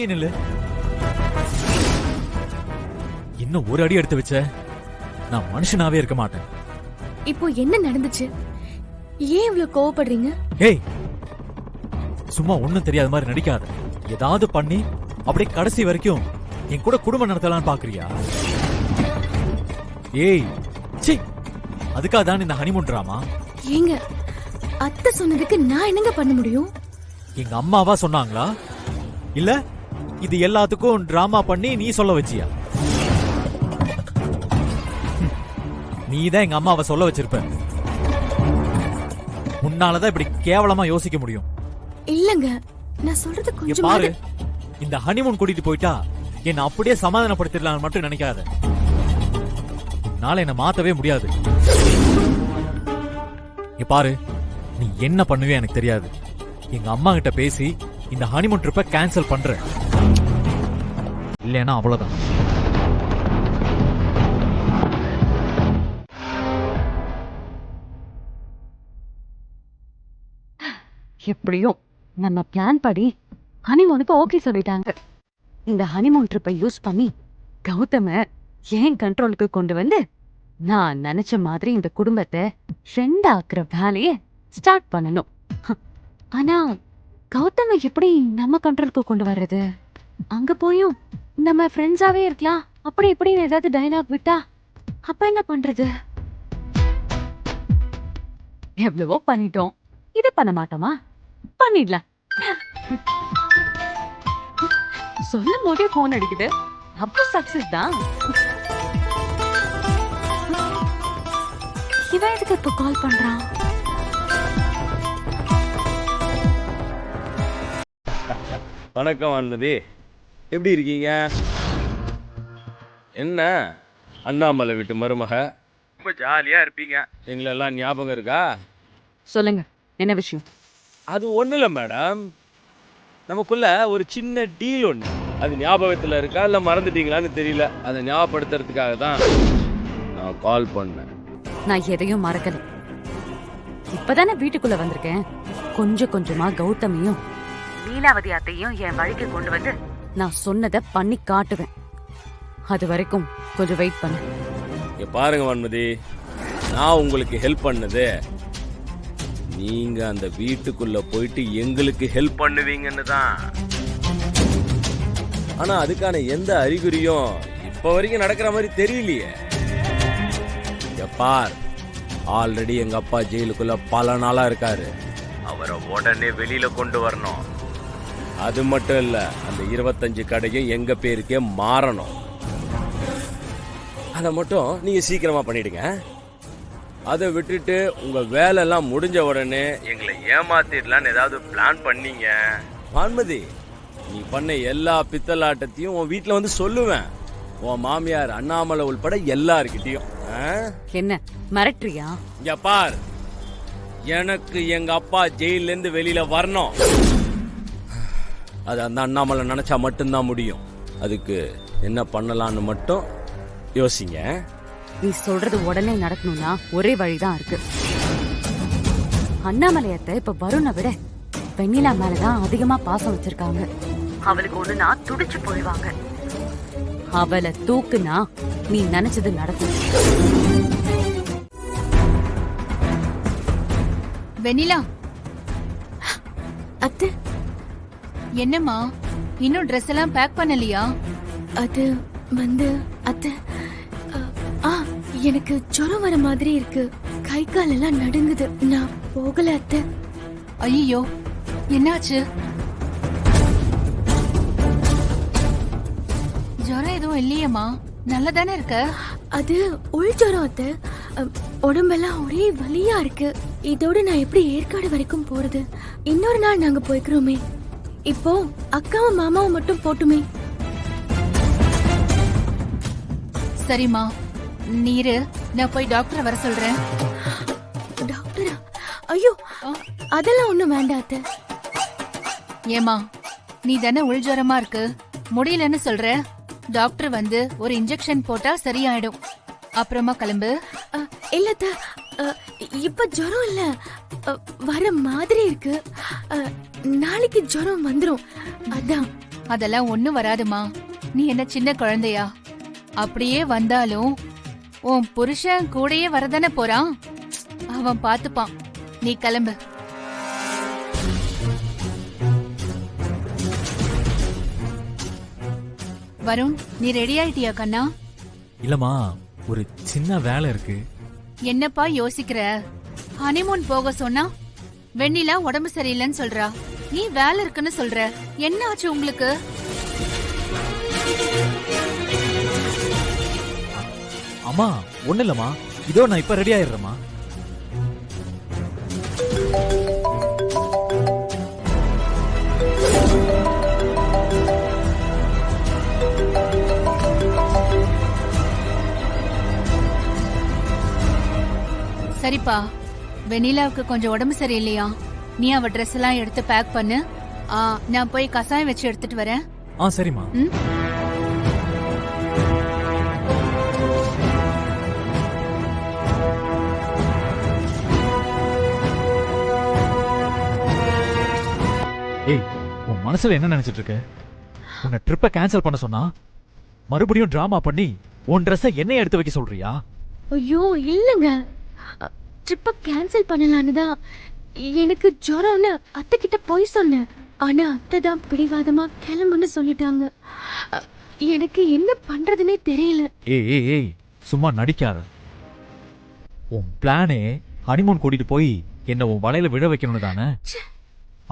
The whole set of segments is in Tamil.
அடங்கி நில்லு. இன்னும் ஒரு அடி எடுத்து வச்ச நான் மனுஷனாவே இருக்க மாட்டேன். இப்போ என்ன நடந்துச்சு? ஏன் இவ்வளவு கோவப்படுறீங்க? ஏய், சும்மா ஒண்ணும் தெரியாத மாதிரி நடிக்காத. ஏதாவது பண்ணி அப்படியே கடைசி வரைக்கும் என் கூட குடும்பம் நடத்தலாம்னு பாக்குறியா? ஏய், சி, அதுக்காக தான் இந்த ஹனிமூன் டிராமா. ஏங்க, அத்தை சொன்னதுக்கு நான் என்னங்க பண்ண முடியும்? எங்க அம்மாவா சொன்னாங்களா, இல்ல இது எல்லாத்துக்கும் டிராமா பண்ணி நீ சொல்ல வச்சியா? நீ தான் எங்க அம்மாவை சொல்ல வச்சிருப்ப. உன்னாலதான் இப்படி கேவலமா யோசிக்க முடியும். இல்லங்க, நான் சொல்றது கொஞ்சம் பாரு, இந்த ஹனிமூன் கூட்டிட்டு போயிட்டா என்ன அப்படியே சமாதானப்படுத்திடலாம் மட்டும் நினைக்காத. உன்னால என்ன மாத்தவே முடியாது. பாரு, நீ என்ன பண்ணுவே எனக்கு தெரியாது. எங்க அம்மா கிட்ட பேசி இந்த ஹனிமூன் ட்ரிப்பை கேன்சல் பண்ற, இல்லைன்னா அவ்வளவுதான். எப்படியோ நம்ம பிளான் படி ஹனிமூனுக்கு ஓகே சொல்லிட்டாங்க. இந்த ஹனிமூன் ட்ரிப்பை யூஸ் பண்ணி கௌதம ஏன் கண்ட்ரோலுக்கு கொண்டு வந்து நான் நினைச்ச மாதிரி இந்த குடும்பத்தை ஃப்ரெண்டாக்குற வேலையை ஸ்டார்ட் பண்ணணும். ஆனா கௌதம எப்படி நம்ம கண்ட்ரோலுக்கு கொண்டு வர்றது? அங்க போயும் நம்ம ஃப்ரெண்ட்ஸாவே இருக்கலாம் அப்படி இப்படின்னு ஏதாவது டைலாக் விட்டா அப்ப என்ன பண்றது? எவ்வளவோ பண்ணிட்டோம், இதை பண்ண மாட்டோமா? பண்ணிடலாம். சொல்லும் போதே போன் அடிக்குது, அப்ப சக்சஸ் தான். இவன் எதுக்கு இப்ப கால் பண்றான்? வணக்கம் வான்மதி, எப்படி இருக்கீங்க? என்ன அண்ணாமலை வீட்டு மருமக, ரொம்ப ஜாலியா இருப்பீங்க. எங்களெல்லாம் ஞாபகம் இருக்கா? சொல்லுங்க, என்ன விஷயம்? அது ஒன்றும் இல்லை மேடம், நமக்குள்ள ஒரு சின்ன டீல் ஒன்று, அது ஞாபகத்தில் இருக்கா இல்லை மறந்துட்டீங்களான்னு தெரியல. அதை ஞாபகப்படுத்துறதுக்காக தான் நான் கால் பண்ணேன். நான் எதையும் மறக்கல. இப்பதானே வீட்டுக்குள்ள வந்திருக்கேன். கொஞ்சம் கொஞ்சமா கௌதமியும் லீலாவதி அத்தையும் என் வழிக்கு கொண்டு வந்து நான் சொன்னதை பண்ணி காட்டுவேன். அது வரைக்கும் கொஞ்சம் வெயிட் பண்ணு. இங்க பாருங்க வான்மதி, நான் உங்களுக்கு ஹெல்ப் பண்ணது நீங்க அந்த வீட்டுக்குள்ள போயிட்டு எங்களுக்கு ஹெல்ப் பண்ணுவீங்கன்னு தான். ஆனா அதுக்கான எந்த அறிகுறியும் இப்ப வரைக்கும் நடக்கிற மாதிரி தெரியலையே. பார், ஆல்ரெடி எங்க அப்பா ஜெயிலுக்குள்ள பல நாளா இருக்காரு. அவரை உடனே வெளியில கொண்டு வரணும். அது மட்டும் இல்ல, அந்த 25 கடையும் எங்க பேருக்கே மாறணும். அதை மட்டும் நீங்க சீக்கிரமா பண்ணிடுங்க. அதை விட்டுட்டு உங்க வேலை எல்லாம் முடிஞ்ச உடனே எங்களை ஏமாத்திடலான்னு ஏதாவது பிளான் பண்ணீங்க வான்மதி, நீ பண்ண எல்லா பித்தலாட்டத்தையும் உன் வீட்டுல வந்து சொல்லுவேன். உன் மாமியார் அண்ணாமலை உள்பட எல்லார்கிட்டயும். என்ன மிரட்டுறியா? இங்க பார், எனக்கு எங்க அப்பா ஜெயில இருந்து வெளியில வரணும். அது அந்த அண்ணாமலை நினைச்சா மட்டும்தான் முடியும். அதுக்கு என்ன பண்ணலான்னு மட்டும் யோசிங்க. நீ சொல்றது உடனே நடக்கணும்னா ஒரே வழிதான் இருக்கு. அண்ணாமலையத்தை இப்ப வருணை விட வெண்ணிலா மேலதான் அதிகமா பாசம் வச்சிருக்காங்க. அவளுக்கு ஒண்ணுனா துடிச்சு போயிடுவாங்க. அவளை தூக்குனா நீ நினைச்சது நடக்கும். வெண்ணிலா, அத்தை, என்னம்மா இன்னும் ட்ரெஸ் எல்லாம் பேக் பண்ணலையா? அது வந்து அத்தை, எனக்கு ஜுரம் வர மாதிரி இருக்கு. கை கால் எல்லாம் நடுங்குது. நான் போகல அத்தை. ஐயோ, என்னாச்சு? ஜுரம் எதுவும் இல்லையம்மா, நல்லதானே இருக்க? அது உள் ஜுரம் அத்தை. உடம்பெல்லாம் ஒரே வலியா இருக்கு. இதோட நான் எப்படி ஏற்காடு வரைக்கும் போறது? இன்னொரு நாள் நாங்க போய்க்கிறோமே. இப்போ அக்காவும் மாமாவும் மட்டும் போட்டுமே. சரிம்மா, நீரு, நான் போய் டாக்டரை வர சொல்றேன். டாக்டரா? ஐயோ, அதெல்லாம் ஒண்ணும் வேண்டாம் அத்தை. ஏமா, நீ தானே உள் ஜுரமா இருக்கு, முடியலன்னு சொல்ற. டாக்டர் வந்து ஒரு இன்ஜெக்ஷன் போட்டா சரியாயிடும். அப்புறமா கிளம்பு. இல்ல அத்தை, இப்ப ஜுரம் இல்ல, வர மாதிரி இருக்கு. நாளைக்கு ஜுரம் வந்துரும். அதான் அதெல்லாம் ஒண்ணும் வராதுமா. நீ என்ன சின்ன குழந்தையா? அப்படியே வந்தாலும் உன் புருஷன் கூடயே வரதானே போறான். அவன் பாத்துப்பான். நீ கிளம்பு. வருண், நீ ரெடி ஆயிட்டியா கண்ணா? இல்லம்மா, ஒரு சின்ன வேலை இருக்கு. என்னப்பா யோசிக்கிற? ஹனிமூன் போக சொன்னா வெண்ணிலா உடம்பு சரியில்லைன்னு சொல்றா. நீ வேலை இருக்குன்னு சொல்ற. என்ன ஆச்சு உங்களுக்கு? அம்மா ஒண்ணு இல்லம்மா, இதோ நான் இப்ப ரெடி ஆயிடுறேம்மா. சரிப்பா, வெண்ணிலாவுக்கு கொஞ்சம் உடம்பு சரியில்லையா? நீ அவ ட்ரெஸ் எல்லாம் எடுத்து பேக் பண்ணு. நான் போய் கசாயம் வச்சு எடுத்துட்டு வரேன். சரிம்மா. ம்? ஏய், உன் மனசுல என்ன நினைச்சிட்டு இருக்க? உன்னை ட்ரிப்பை கேன்சல் பண்ண சொன்னா மறுபடியும் டிராமா பண்ணி உன் ட்ரெஸ்ஸை என்னைய எடுத்து வைக்க சொல்றியா? ஐயோ இல்லைங்க, ட்ரிப்பை கேன்சல் பண்ணலான்னு தான் எனக்கு ஜுரம்னு அத்தை கிட்ட போய் சொன்னேன். ஆனா அத்தை தான் பிடிவாதமா கிளம்புன்னு சொல்லிட்டாங்க. எனக்கு என்ன பண்றதுன்னே தெரியல. ஏய் ஏய் ஏய், சும்மா நடிக்காத. உன் பிளானே ஹனிமூன் கூட்டிட்டு போய் என்ன உன் வலையில விழ வைக்கணும்னு தானே.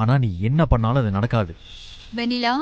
ஆனா நீ என்ன பண்ணாலும் அது நடக்காது. வெண்ணிலா,